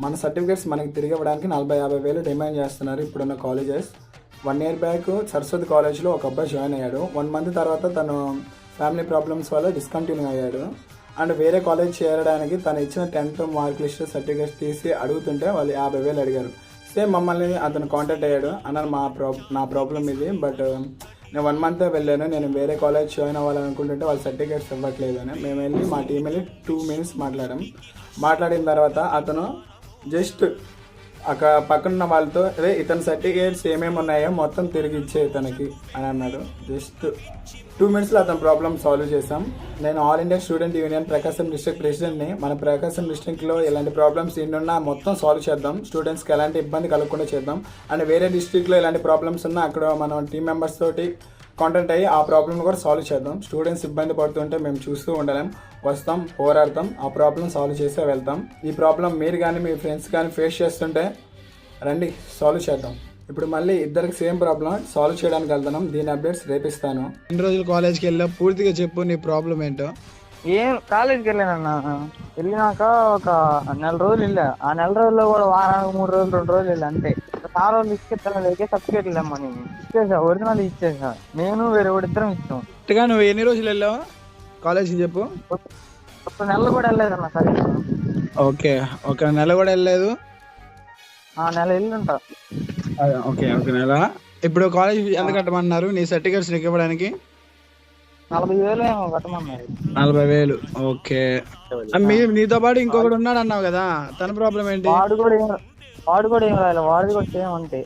మన సర్టిఫికేట్స్ మనకి తిరిగి ఇవ్వడానికి 40-50 వేలు డిమాండ్ చేస్తున్నారు ఇప్పుడున్న కాలేజెస్. 1 year బ్యాక్ సరస్వతి కాలేజ్లో ఒక అబ్బాయి జాయిన్ అయ్యాడు. 1 month తర్వాత తను ఫ్యామిలీ ప్రాబ్లమ్స్ వల్ల డిస్కంటిన్యూ అయ్యాడు. అండ్ వేరే కాలేజ్ చేరడానికి తను ఇచ్చిన 10th మార్క్ లిస్ట్ సర్టిఫికేట్స్ తీసి అడుగుతుంటే వాళ్ళు 50 వేలు అడిగారు. సేమ్ మమ్మల్ని అతను కాంటాక్ట్ అయ్యాడు. అన్న నా ప్రాబ్లం ఇది, బట్ నేను 1 month వెళ్ళాను, నేను వేరే కాలేజ్ జాయిన్ అవ్వాలనుకుంటుంటే వాళ్ళు సర్టిఫికేట్స్ ఇవ్వట్లేదు అని. మేము వెళ్ళి మా టీం వెళ్ళి 2 minutes మాట్లాడిన తర్వాత అతను జస్ట్ అక్కడ పక్కనున్న వాళ్ళతో అదే ఇతని సర్టిఫికేట్స్ ఏమేమి ఉన్నాయో మొత్తం తిరిగి ఇచ్చే ఇతనికి అని అన్నాడు. జస్ట్ 2 minutesలో అతని ప్రాబ్లమ్ సాల్వ్ చేసాం. నేను ఆల్ ఇండియా స్టూడెంట్ యూనియన్ ప్రకాశం డిస్ట్రిక్ట్ ప్రెసిడెంట్ని. మన ప్రకాశం డిస్ట్రిక్ట్లో ఇలాంటి ప్రాబ్లమ్స్ ఎన్నున్నా మొత్తం సాల్వ్ చేద్దాం. స్టూడెంట్స్కి ఎలాంటి ఇబ్బంది కలగకుండా చేద్దాం. అండ్ వేరే డిస్ట్రిక్ట్లో ఇలాంటి ప్రాబ్లమ్స్ ఉన్నా అక్కడ మనం టీం మెంబర్స్ తోటి కాంటాక్ట్ అయ్యి ఆ ప్రాబ్లమ్ కూడా సాల్వ్ చేద్దాం. స్టూడెంట్స్ ఇబ్బంది పడుతుంటే మేము చూస్తూ ఉండలేం, వస్తాం, పోరాడతాం, ఆ ప్రాబ్లం సాల్వ్ చేసే వెళ్తాం. ఈ ప్రాబ్లం మీరు కానీ మీ ఫ్రెండ్స్ కానీ ఫేస్ చేస్తుంటే రండి సాల్వ్ చేద్దాం. ఇప్పుడు మళ్ళీ ఇద్దరికి సేమ్ ప్రాబ్లం సాల్వ్ చేయడానికి వెళ్తున్నాం. దీని అప్డేట్స్ రేపిస్తాను. 2 రోజులు కాలేజ్కి వెళ్ళా, పూర్తిగా చెప్పు నీ ప్రాబ్లం ఏంటో. ఏం కాలేజ్కి వెళ్ళానన్నా, వెళ్ళినాక ఒక 4 రోజులు వెళ్ళా. ఆ 4 రోజుల్లో కూడా వారానికి 3 రోజులు 2 రోజులు వెళ్ళా అంతే. ఆ రోజులు ఇసుకెత్తాను సర్టిఫికేట్ వెళ్ళామని ఇచ్చేసా, ఒరిజినల్ ఇచ్చేసా. నేను వేరే ఇద్దరం ఇచ్చాం. నువ్వు ఎన్ని రోజులు వెళ్ళావు కాలేజ్కి చెప్పు. ఒక నెల కూడా వెళ్ళలేదన్న. సరే ఓకే, ఒక నెల కూడా వెళ్ళలేదు. ఆ నెల వెళ్ళుంటా. ఓకే, ఒక నెల. ఇప్పుడు కాలేజ్ ఎంత కట్టమన్నారు నీ సర్టిఫికేట్స్ నీకు ఇవ్వడానికి? 40,000 ఏమో కట్టమన్నారు. 40,000. ఓకే. నీతో పాటు ఇంకొకటి ఉన్నాడు అన్నావు కదా, తన ప్రాబ్లం ఏంటి? వాడు కూడా ఏం రాయాలి, వాడిది కూడా సేమ్ అంతే.